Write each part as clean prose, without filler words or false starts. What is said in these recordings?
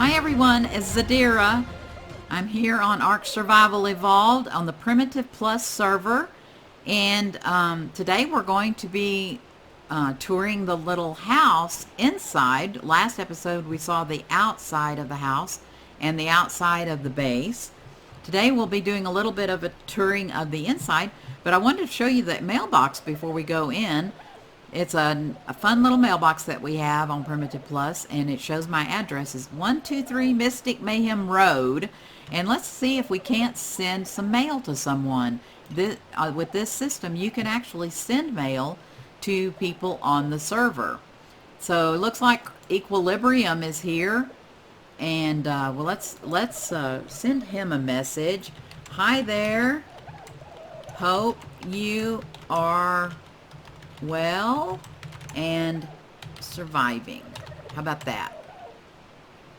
Hi everyone, it's Zadira. I'm here on Ark Survival Evolved on the Primitive Plus server, and today we're going to be touring the little house inside. Last episode we saw the outside of the house and the outside of the base. Today we'll be doing a little bit of a touring of the inside, but I wanted to show you the mailbox before we go in. It's a fun little mailbox that we have on Primitive Plus, and it shows my address is 123 Mystic Mayhem Road. And let's see if we can't send some mail to someone. With this system, you can actually send mail to people on the server. So it looks like Equilibrium is here, and well, let's send him a message. Hi there. Hope you are well and surviving. How about that?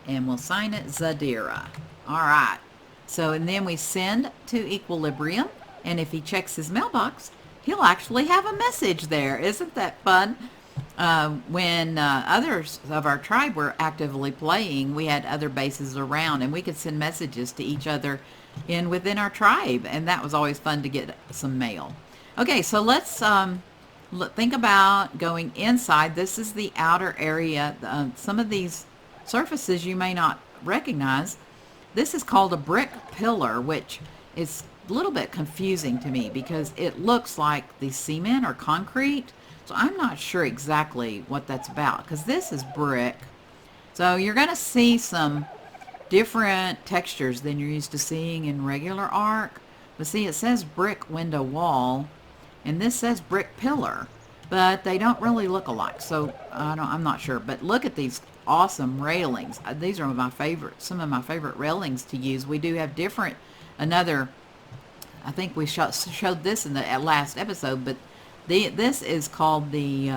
And we'll sign it Zadira. All right. So, and then we send to Equilibrium, and if he checks his mailbox, he'll actually have a message there. Isn't that fun? When others of our tribe were actively playing, we had other bases around, and we could send messages to each other within our tribe, and that was always fun to get some mail. Okay, so let's think about going inside. This is the outer area. Some of these surfaces you may not recognize. This is called a brick pillar, which is a little bit confusing to me because it looks like the cement or concrete. So I'm not sure exactly what that's about because this is brick. So you're going to see some different textures than you're used to seeing in regular Ark. But see, it says brick window wall, and this says brick pillar, but they don't really look alike, so I'm not sure. But look at these awesome railings. These are some of my favorite railings to use. We do have I think we showed this in the last episode, but this is called the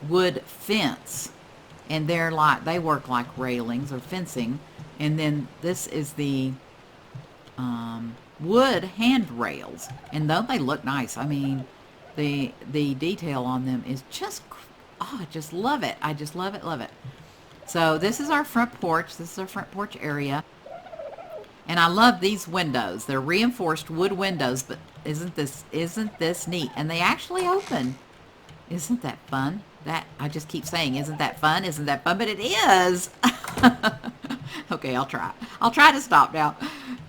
wood fence, and they work like railings or fencing. And then this is the wood handrails, and though they look nice, I mean the detail on them is just, oh, I just love it. I just love it. So this is our front porch. This is our front porch area, and I love these windows. They're reinforced wood windows, but isn't this neat? And they actually open. Isn't that fun? That I just keep saying, isn't that fun? But it is. Okay, I'll try to stop now.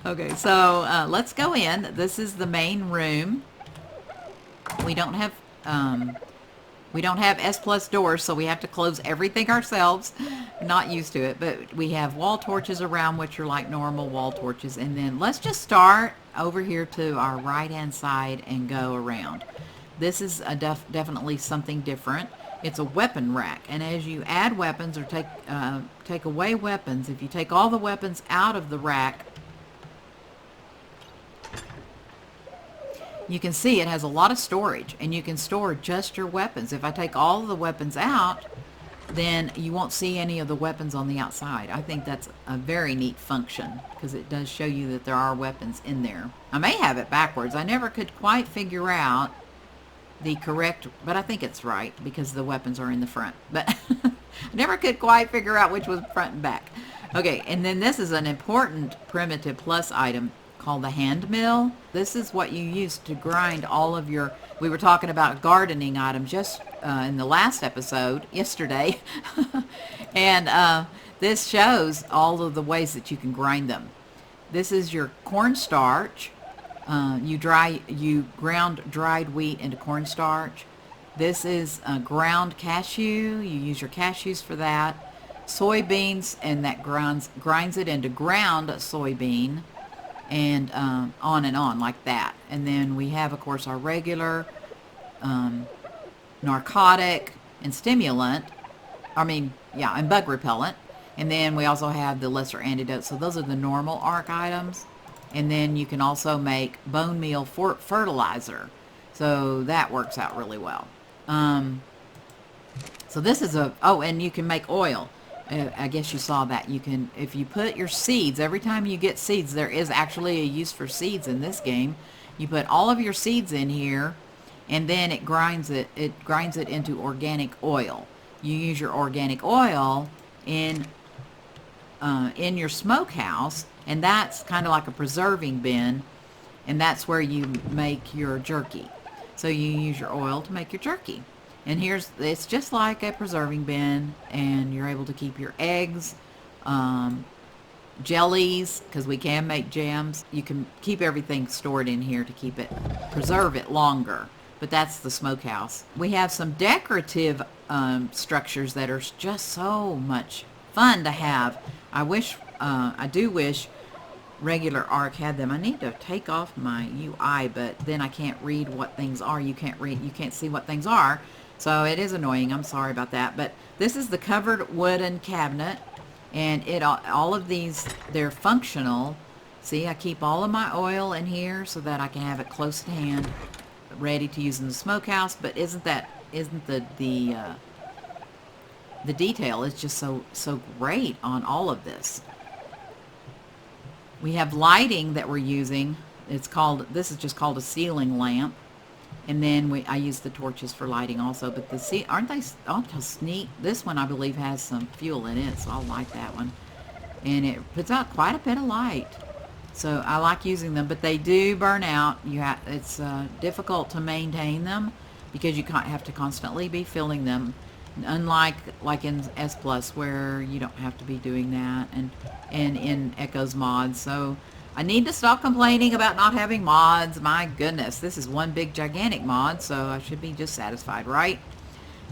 Okay, so let's go in. This is the main room. We don't have S+ doors, so we have to close everything ourselves. Not used to it, but we have wall torches around, which are like normal wall torches. And then let's just start over here to our right-hand side and go around. This is definitely something different. It's a weapon rack, and as you add weapons or take away weapons, if you take all the weapons out of the rack, you can see it has a lot of storage, and you can store just your weapons. If I take all of the weapons out, then you won't see any of the weapons on the outside. I think that's a very neat function because it does show you that there are weapons in there. I may have it backwards. I never could quite figure out the correct, but I think it's right because the weapons are in the front. But I never could quite figure out which was front and back. Okay, and then this is an important Primitive Plus item called the hand mill. This is what you use to grind all of your, we were talking about gardening items just in the last episode yesterday. And this shows all of the ways that you can grind them. This is your cornstarch. You ground dried wheat into cornstarch. This is ground cashew. You use your cashews for that. Soybeans, and that grinds it into ground soybean, and on and on like that. And then we have, of course, our regular narcotic and stimulant. And bug repellent. And then we also have the lesser antidote. So those are the normal Ark items. And then you can also make bone meal fertilizer. So that works out really well. So this is and you can make oil. I guess you saw that. You can, if you put your seeds, every time you get seeds, there is actually a use for seeds in this game. You put all of your seeds in here, and then it grinds it into organic oil. You use your organic oil in in your smokehouse, and that's kind of like a preserving bin, and that's where you make your jerky. So you use your oil to make your jerky. And it's just like a preserving bin, and you're able to keep your eggs, jellies, because we can make jams. You can keep everything stored in here to preserve it longer. But that's the smokehouse. We have some decorative structures that are just so much fun to have. I do wish regular Arc had them. I need to take off my UI, but then I can't read what things are. You can't see what things are. So it is annoying. I'm sorry about that. But this is the covered wooden cabinet, and all of these, they're functional. See, I keep all of my oil in here so that I can have it close at hand, ready to use in the smokehouse. But isn't the detail is just so great on all of this. We have lighting that we're using. This is just called a ceiling lamp. And then I use the torches for lighting also. But aren't they just neat? This one I believe has some fuel in it, so I'll light that one. And it puts out quite a bit of light. So I like using them, but they do burn out. It's difficult to maintain them because you have to constantly be filling them. Unlike in S Plus, where you don't have to be doing that, and in Echo's mods. So I need to stop complaining about not having mods. My goodness, this is one big gigantic mod, so I should be just satisfied, right?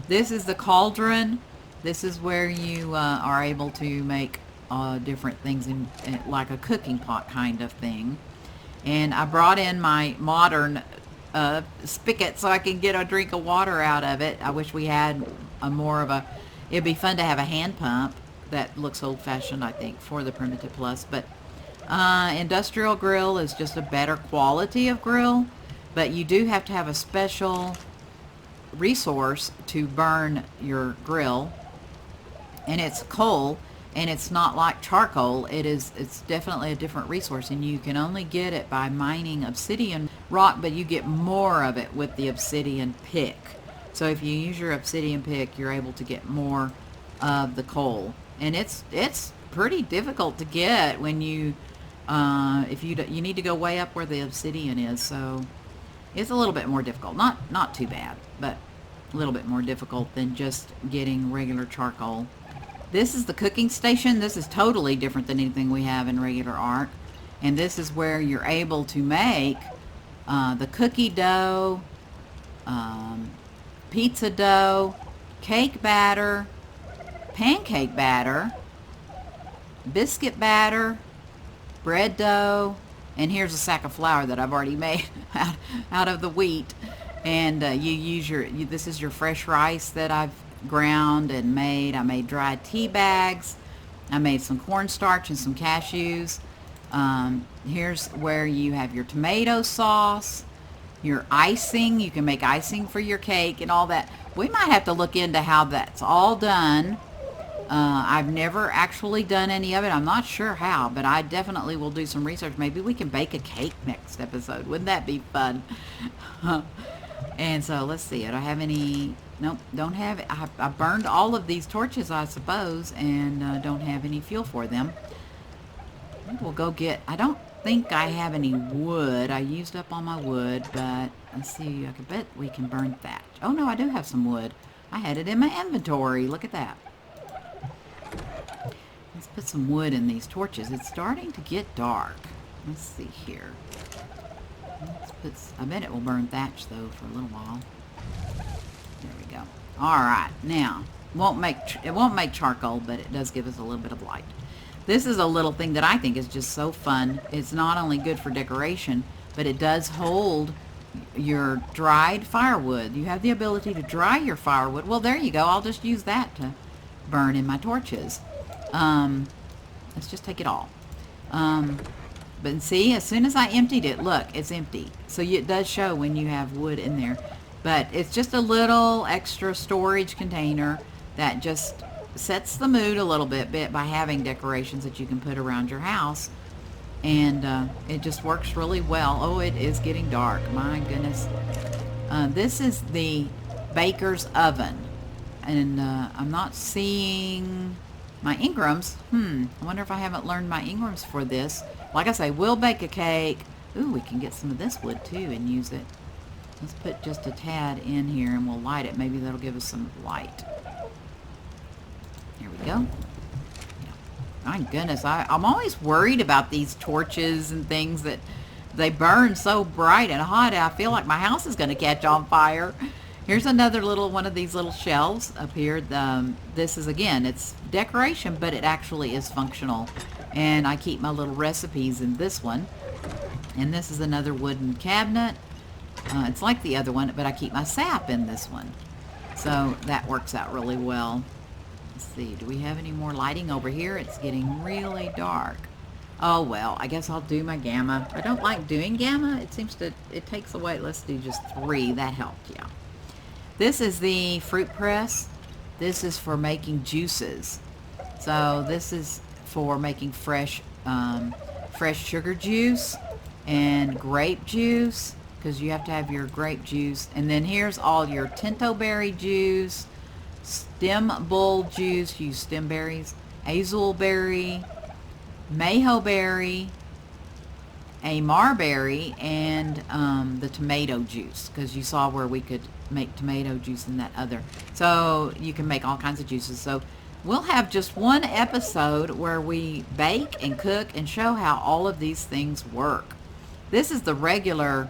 This is the Cauldron. This is where you are able to make different things in like a cooking pot kind of thing. And I brought in my modern spigot so I can get a drink of water out of it. I wish we had it'd be fun to have a hand pump. That looks old-fashioned, I think, for the Primitive Plus. But industrial grill is just a better quality of grill, but you do have to have a special resource to burn your grill, and it's coal, and it's not like charcoal. It's definitely a different resource, and you can only get it by mining obsidian rock, but you get more of it with the obsidian pick. So if you use your obsidian pick, you're able to get more of the coal, and it's pretty difficult to get when you need to go way up where the obsidian is. So it's a little bit more difficult. Not too bad, but a little bit more difficult than just getting regular charcoal. This is the cooking station. This is totally different than anything we have in regular Arc, and this is where you're able to make the cookie dough, pizza dough, cake batter, pancake batter, biscuit batter, bread dough, and here's a sack of flour that I've already made out of the wheat. And you use this is your fresh rice that I've ground and made. I made dried tea bags. I made some cornstarch and some cashews. Here's where you have your tomato sauce, your icing. You can make icing for your cake and all that. We might have to look into how that's all done. I've never actually done any of it. I'm not sure how, but I definitely will do some research. Maybe we can bake a cake next episode. Wouldn't that be fun? And so let's see. Do I have any? Nope, don't have it. I burned all of these torches, I suppose, and don't have any fuel for them. We'll go get... I don't think I have any wood. I used up all my wood, but let's see. I could bet we can burn thatch. Oh, no, I do have some wood. I had it in my inventory. Look at that. Let's put some wood in these torches. It's starting to get dark. Let's see here. I bet it will burn thatch, though, for a little while. There we go. All right. Now, it won't make charcoal, but it does give us a little bit of light. This is a little thing that I think is just so fun. It's not only good for decoration, but it does hold your dried firewood. You have the ability to dry your firewood. Well, there you go. I'll just use that to burn in my torches. Let's just take it all. But see, as soon as I emptied it, look, it's empty. So it does show when you have wood in there. But it's just a little extra storage container that just sets the mood a little bit by having decorations that you can put around your house. And it just works really well. Oh, it is getting dark. My goodness. This is the baker's oven. And I'm not seeing... My Ingrams, I wonder if I haven't learned my Ingrams for this. Like I say, we'll bake a cake. Ooh, we can get some of this wood too and use it. Let's put just a tad in here and we'll light it. Maybe that'll give us some light. There we go. Yeah. My goodness, I'm always worried about these torches and things that they burn so bright and hot. I feel like my house is going to catch on fire. Here's another little one of these little shelves up here. This is, again, it's decoration, but it actually is functional. And I keep my little recipes in this one. And this is another wooden cabinet. It's like the other one, but I keep my sap in this one. So that works out really well. Let's see, do we have any more lighting over here? It's getting really dark. Oh, well, I guess I'll do my gamma. I don't like doing gamma. It takes away. Let's do just 3. That helped, yeah. This is the fruit press. This is for making juices. So this is for making fresh sugar juice and grape juice, because you have to have your grape juice. And then here's all your tinto berry juice, stem bull juice, use stem berries, azul berry, mayho berry, a marberry, and the tomato juice, because you saw where we could make tomato juice in that other. So you can make all kinds of juices. So we'll have just one episode where we bake and cook and show how all of these things work. This is the regular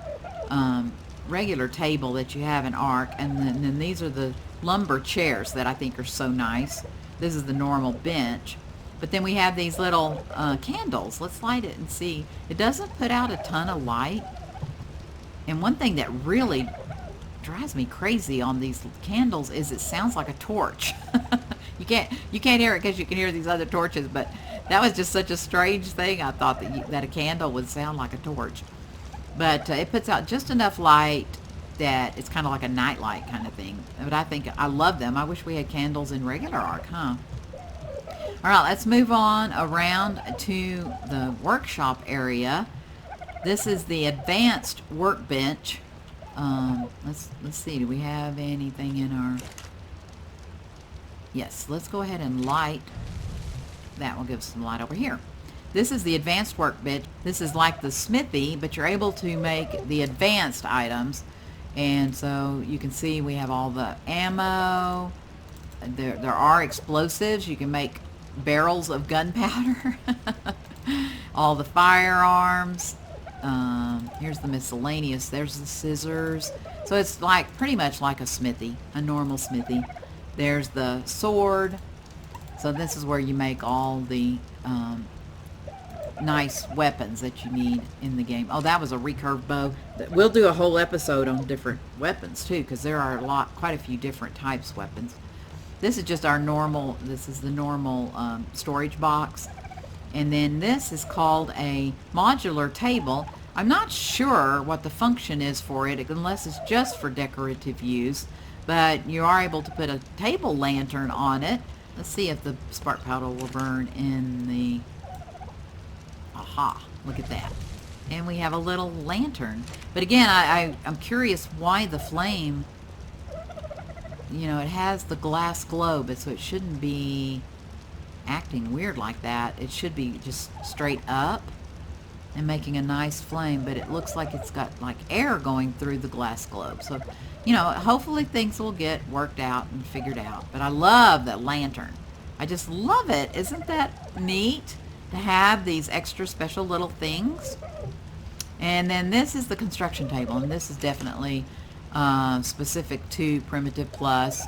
table that you have in ARC, and then these are the lumber chairs that I think are so nice. This is the normal bench. But then we have these little candles. Let's light it and see. It doesn't put out a ton of light. And one thing that really drives me crazy on these candles is it sounds like a torch. You can't hear it because you can hear these other torches, but that was just such a strange thing. I thought that a candle would sound like a torch. But it puts out just enough light that it's kind of like a night light kind of thing. But I love them. I wish we had candles in regular ARC, huh? All right, let's move on around to the workshop area. This is the advanced workbench. Let's see, do we have anything in our... Yes, let's go ahead and light. That will give us some light over here. This is the advanced workbench. This is like the smithy, but you're able to make the advanced items. And so you can see we have all the ammo. There are explosives. You can make barrels of gunpowder. All the firearms. Here's the miscellaneous. There's the scissors. So it's like pretty much like a smithy, a normal smithy. There's the sword. So this is where you make all the nice weapons that you need in the game. Oh, that was a recurve bow. We'll do a whole episode on different weapons too, because there are quite a few different types of weapons. This is just our normal, this is the normal storage box. And then this is called a modular table. I'm not sure what the function is for it, unless it's just for decorative use. But you are able to put a table lantern on it. Let's see if the spark powder will burn in the... Aha, look at that. And we have a little lantern. But again, I'm curious why the flame... You know, it has the glass globe, so it shouldn't be acting weird like that. It should be just straight up and making a nice flame, but it looks like it's got like air going through the glass globe. So, you know, hopefully things will get worked out and figured out. But I love that lantern. I just love it. Isn't that neat to have these extra special little things? And then this is the construction table, and this is definitely specific to Primitive Plus.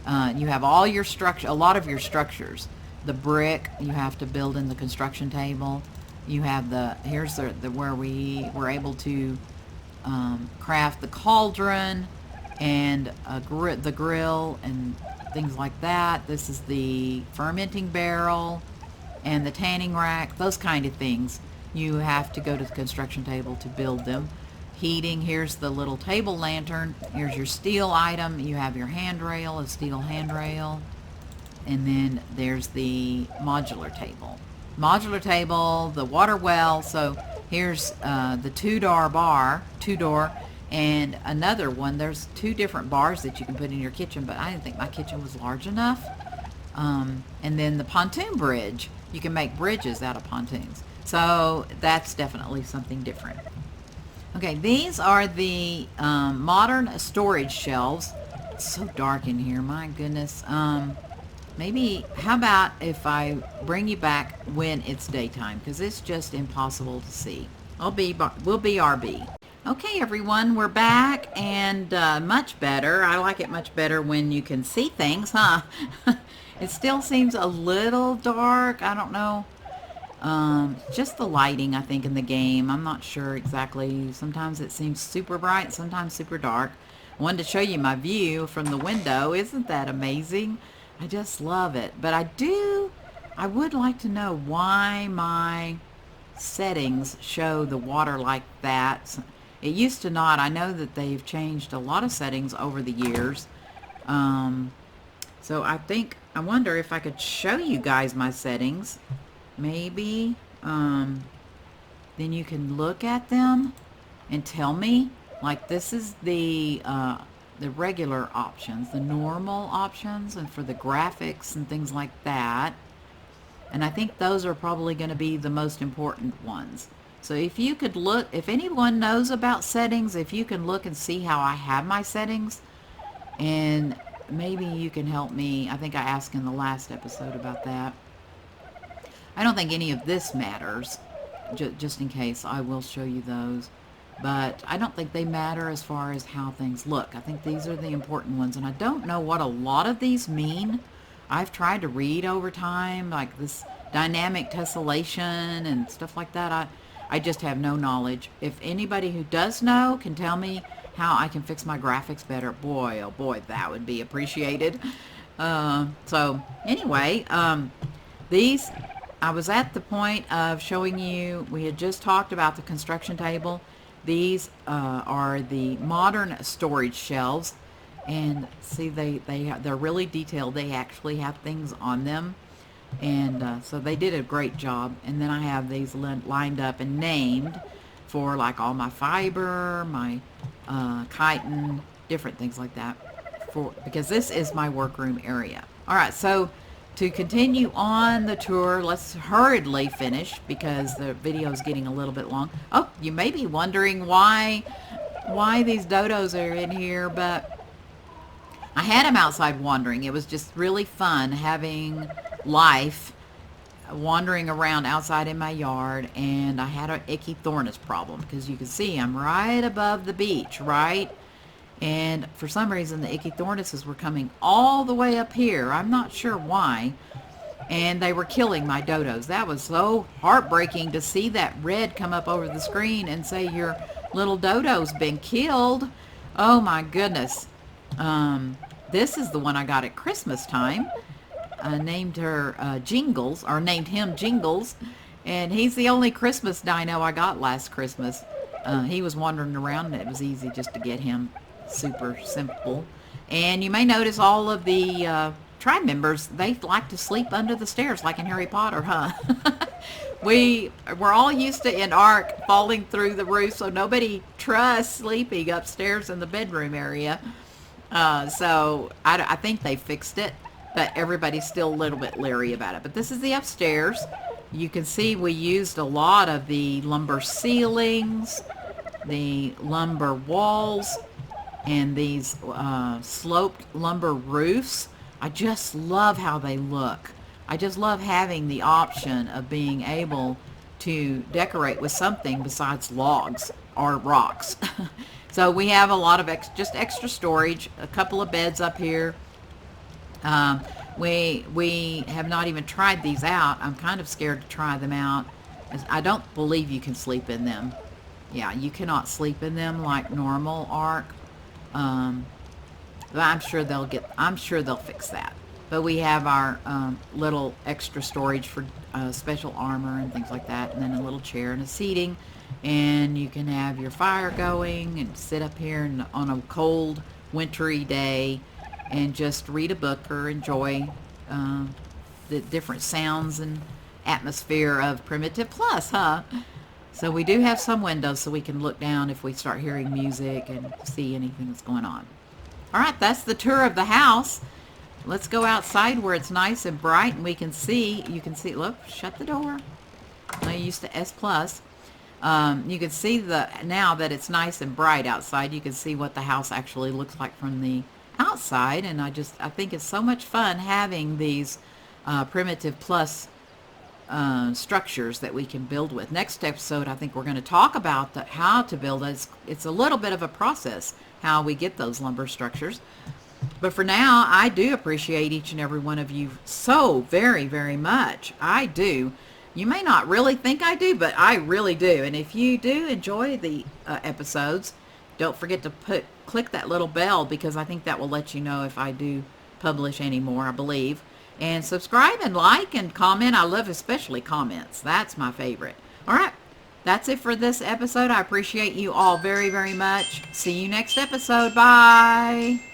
You have all your structure, a lot of your structures. The brick you have to build in the construction table. You have here's the where we were able to craft the cauldron and the grill and things like that. This is the fermenting barrel and the tanning rack, those kind of things. You have to go to the construction table to build them. Heating, here's the little table lantern. Here's your steel item. You have your handrail, a steel handrail. And then there's the modular table. Modular table, the water well. So here's the two-door bar, and another one. There's 2 different bars that you can put in your kitchen, but I didn't think my kitchen was large enough. And then the pontoon bridge. You can make bridges out of pontoons. So that's definitely something different. Okay, these are the modern storage shelves. It's so dark in here, my goodness. Maybe, how about if I bring you back when it's daytime? Because it's just impossible to see. We'll be RB. Okay, everyone, we're back, and much better. I like it much better when you can see things, huh? It still seems a little dark. I don't know. Just the lighting, I think, in the game. I'm not sure exactly. Sometimes it seems super bright, sometimes super dark. I wanted to show you my view from the window. Isn't that amazing? I just love it. But I would like to know why my settings show the water like that. It used to not. I know that they've changed a lot of settings over the years. So I wonder if I could show you guys my settings. Maybe then you can look at them and tell me, like, this is the regular options, the normal options, and for the graphics and things like that. And I think those are probably going to be the most important ones. So if you could look, if anyone knows about settings, if you can look and see how I have my settings, and maybe you can help me. I think I asked in the last episode about that. I don't think any of this matters. Just in case, I will show you those. But I don't think they matter as far as how things look. I think these are the important ones. And I don't know what a lot of these mean. I've tried to read over time, like this dynamic tessellation and stuff like that. I just have no knowledge. If anybody who does know can tell me how I can fix my graphics better, boy, oh boy, that would be appreciated. So anyway, these... I was at the point of showing you, we had just talked about the construction table. These are the modern storage shelves, and see, they're really detailed. They actually have things on them, and so they did a great job. And then I have these lined up and named for, like, all my fiber, my chitin, different things like that, because this is my workroom area. All right, so to continue on the tour, let's hurriedly finish because the video is getting a little bit long. Oh, you may be wondering why these dodos are in here, but I had them outside wandering. It was just really fun having life wandering around outside in my yard, and I had an Echithornis problem because you can see I'm right above the beach, right? And for some reason, the Echithornises were coming all the way up here. I'm not sure why. And they were killing my dodos. That was so heartbreaking to see that red come up over the screen and say your little dodo's been killed. Oh my goodness. This is the one I got at Christmas time. I named her Jingles, or named him Jingles. And he's the only Christmas dino I got last Christmas. He was wandering around, and it was easy just to get him. Super simple. And you may notice all of the tribe members, they like to sleep under the stairs like in Harry Potter, huh? We're all used to, in Ark, falling through the roof, so nobody trusts sleeping upstairs in the bedroom area. So I think they fixed it, but everybody's still a little bit leery about it. But this is the upstairs. You can see we used a lot of the lumber ceilings, the lumber walls, and these sloped lumber roofs. I just love how they look. I just love having the option of being able to decorate with something besides logs or rocks. So we have a lot of just extra storage, a couple of beds up here. We have not even tried these out. I'm kind of scared to try them out. I don't believe you can sleep in them. Yeah, you cannot sleep in them like normal Ark. But I'm sure they'll fix that. But we have our little extra storage for special armor and things like that, and then a little chair and a seating, and you can have your fire going and sit up here on a cold, wintry day and just read a book or enjoy the different sounds and atmosphere of Primitive Plus, huh? So we do have some windows so we can look down if we start hearing music and see anything that's going on. All right, that's the tour of the house. let's go outside where it's nice and bright and we can see. You can see, look, shut the door. I used to S+. You can see now that it's nice and bright outside, you can see what the house actually looks like from the outside. And I think it's so much fun having these primitive plus structures that we can build with. Next episode, I think we're going to talk about how to build it. It's a little bit of a process how we get those lumber structures. But for now, I do appreciate each and every one of you so very, very much. I do. You may not really think I do, but I really do. And if you do enjoy the episodes, don't forget to click that little bell, because I think that will let you know if I do publish any more, I believe. And subscribe and like and comment. I love especially comments. That's my favorite. All right. That's it for this episode. I appreciate you all very, very much. See you next episode. Bye.